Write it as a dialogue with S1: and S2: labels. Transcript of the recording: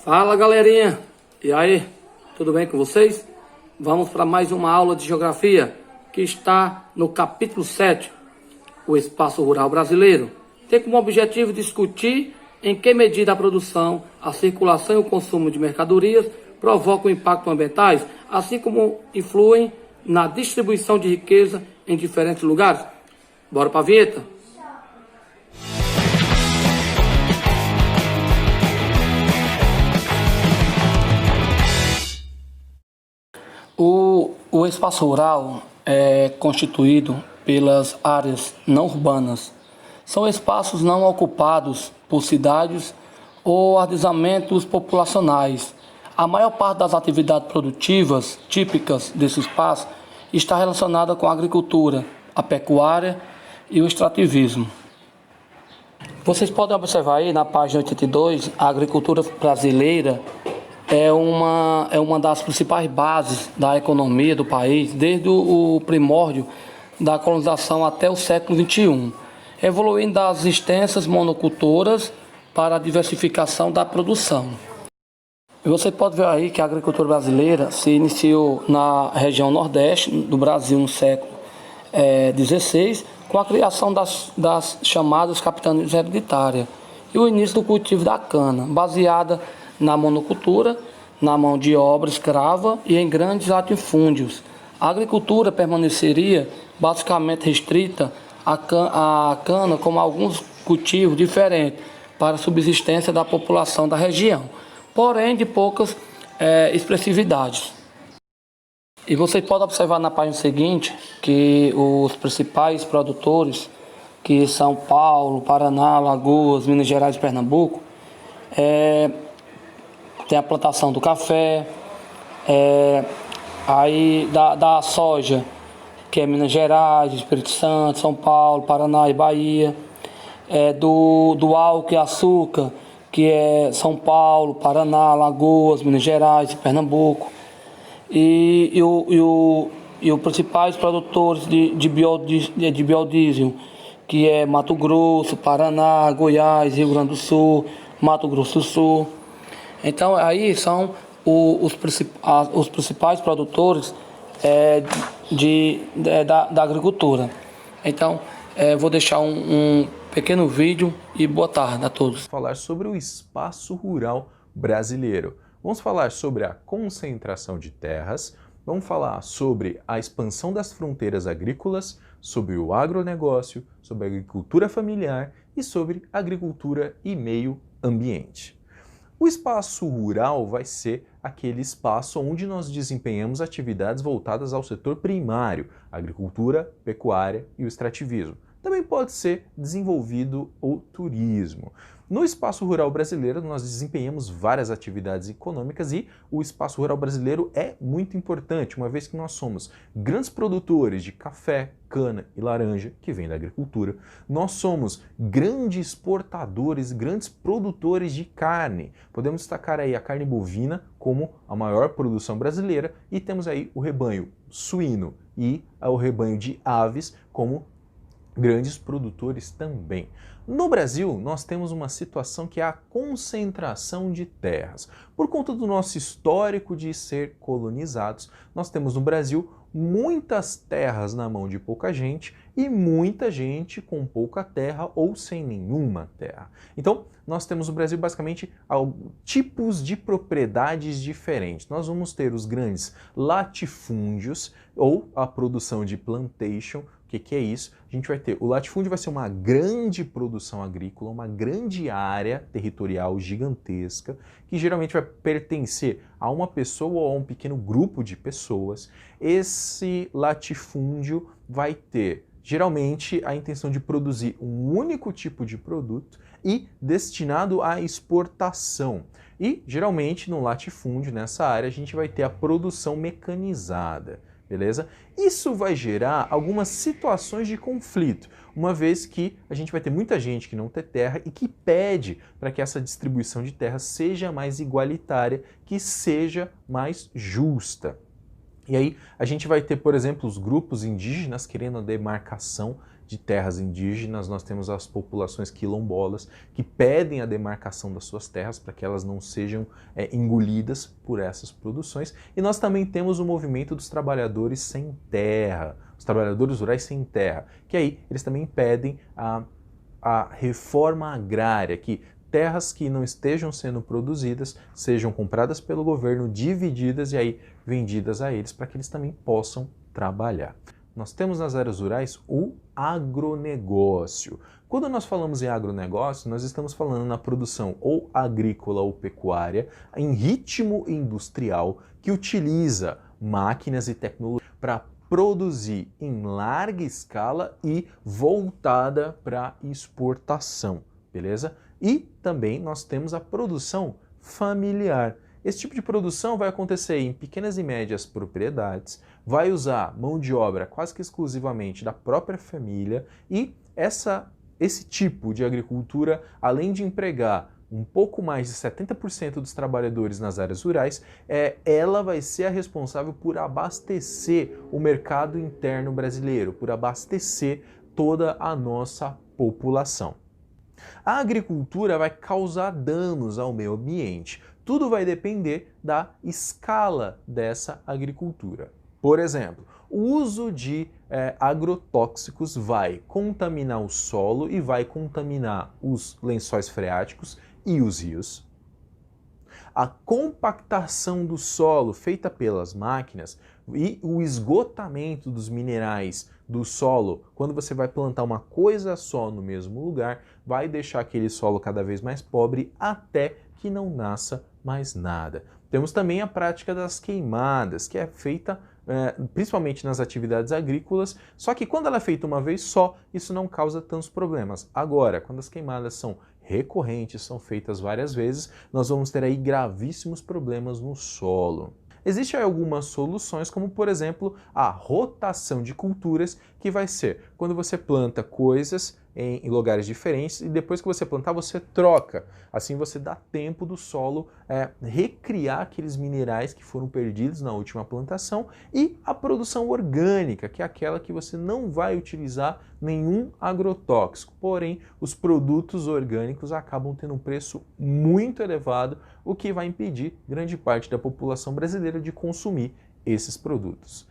S1: Fala galerinha, e aí, tudo bem com vocês? Vamos para mais uma aula de geografia que está no capítulo 7, o espaço rural brasileiro. Tem como objetivo discutir em que medida a produção, a circulação e o consumo de mercadorias provocam impactos ambientais, assim como influem na distribuição de riqueza em diferentes lugares. Bora para a vinheta? O espaço rural é constituído pelas áreas não urbanas. São espaços não ocupados por cidades ou arrendamentos populacionais. A maior parte das atividades produtivas típicas desse espaço está relacionada com a agricultura, a pecuária e o extrativismo. Vocês podem observar aí na página 82, a agricultura brasileira é uma das principais bases da economia do país, desde o primórdio da colonização até o século XXI, evoluindo das extensas monoculturas para a diversificação da produção. E você pode ver aí que a agricultura brasileira se iniciou na região nordeste do Brasil no século XVI, com a criação das chamadas capitanias hereditárias e o início do cultivo da cana, baseada na monocultura, na mão de obra escrava e em grandes latifúndios. A agricultura permaneceria basicamente restrita à cana, como alguns cultivos diferentes para a subsistência da população da região, porém de poucas expressividades. E você pode observar na página seguinte que os principais produtores, que São Paulo, Paraná, Alagoas, Minas Gerais e Pernambuco, tem a plantação do café, aí da soja, que é Minas Gerais, Espírito Santo, São Paulo, Paraná e Bahia, do álcool e açúcar, que é São Paulo, Paraná, Alagoas, Minas Gerais e Pernambuco, e os principais produtores de biodiesel, que é Mato Grosso, Paraná, Goiás, Rio Grande do Sul, Mato Grosso do Sul. Então, aí são os principais produtores da agricultura. Então, vou deixar um pequeno vídeo e boa tarde a todos.
S2: Falar sobre o espaço rural brasileiro. Vamos falar sobre a concentração de terras, vamos falar sobre a expansão das fronteiras agrícolas, sobre o agronegócio, sobre a agricultura familiar e sobre agricultura e meio ambiente. O espaço rural vai ser aquele espaço onde nós desempenhamos atividades voltadas ao setor primário, agricultura, pecuária e o extrativismo. Também pode ser desenvolvido o turismo. No espaço rural brasileiro, nós desempenhamos várias atividades econômicas e o espaço rural brasileiro é muito importante, uma vez que nós somos grandes produtores de café, cana e laranja, que vem da agricultura. Nós somos grandes exportadores, grandes produtores de carne. Podemos destacar aí a carne bovina como a maior produção brasileira e temos aí o rebanho suíno e o rebanho de aves como grandes produtores também. No Brasil, nós temos uma situação que é a concentração de terras. Por conta do nosso histórico de ser colonizados, nós temos no Brasil muitas terras na mão de pouca gente e muita gente com pouca terra ou sem nenhuma terra. Então, nós temos no Brasil basicamente tipos de propriedades diferentes. Nós vamos ter os grandes latifúndios ou a produção de plantation. O que é isso? A gente vai ter, o latifúndio vai ser uma grande produção agrícola, uma grande área territorial gigantesca, que geralmente vai pertencer a uma pessoa ou a um pequeno grupo de pessoas. Esse latifúndio vai ter, geralmente, a intenção de produzir um único tipo de produto e destinado à exportação. E, geralmente, no latifúndio, nessa área, a gente vai ter a produção mecanizada. Beleza? Isso vai gerar algumas situações de conflito, uma vez que a gente vai ter muita gente que não tem terra e que pede para que essa distribuição de terra seja mais igualitária, que seja mais justa. E aí a gente vai ter, por exemplo, os grupos indígenas querendo a demarcação de terras indígenas, nós temos as populações quilombolas que pedem a demarcação das suas terras para que elas não sejam engolidas por essas produções. E nós também temos o movimento dos trabalhadores sem terra, os trabalhadores rurais sem terra, que aí eles também pedem a reforma agrária, que terras que não estejam sendo produzidas sejam compradas pelo governo, divididas e aí vendidas a eles para que eles também possam trabalhar. Nós temos nas áreas rurais o agronegócio. Quando nós falamos em agronegócio, nós estamos falando na produção ou agrícola ou pecuária em ritmo industrial que utiliza máquinas e tecnologia para produzir em larga escala e voltada para exportação, beleza? E também nós temos a produção familiar. Esse tipo de produção vai acontecer em pequenas e médias propriedades, vai usar mão de obra quase que exclusivamente da própria família e esse tipo de agricultura, além de empregar um pouco mais de 70% dos trabalhadores nas áreas rurais, ela vai ser a responsável por abastecer o mercado interno brasileiro, por abastecer toda a nossa população. A agricultura vai causar danos ao meio ambiente. Tudo vai depender da escala dessa agricultura. Por exemplo, o uso de agrotóxicos vai contaminar o solo e vai contaminar os lençóis freáticos e os rios. A compactação do solo feita pelas máquinas e o esgotamento dos minerais do solo, quando você vai plantar uma coisa só no mesmo lugar, vai deixar aquele solo cada vez mais pobre até que não nasça mais nada. Temos também a prática das queimadas, que é feita principalmente nas atividades agrícolas, só que quando ela é feita uma vez só, isso não causa tantos problemas. Agora, quando as queimadas são recorrentes, são feitas várias vezes, nós vamos ter aí gravíssimos problemas no solo. Existem algumas soluções, como por exemplo a rotação de culturas, que vai ser quando você planta coisas em lugares diferentes e depois que você plantar você troca. Assim você dá tempo do solo recriar aqueles minerais que foram perdidos na última plantação e a produção orgânica, que é aquela que você não vai utilizar nenhum agrotóxico. Porém, os produtos orgânicos acabam tendo um preço muito elevado, o que vai impedir grande parte da população brasileira de consumir esses produtos.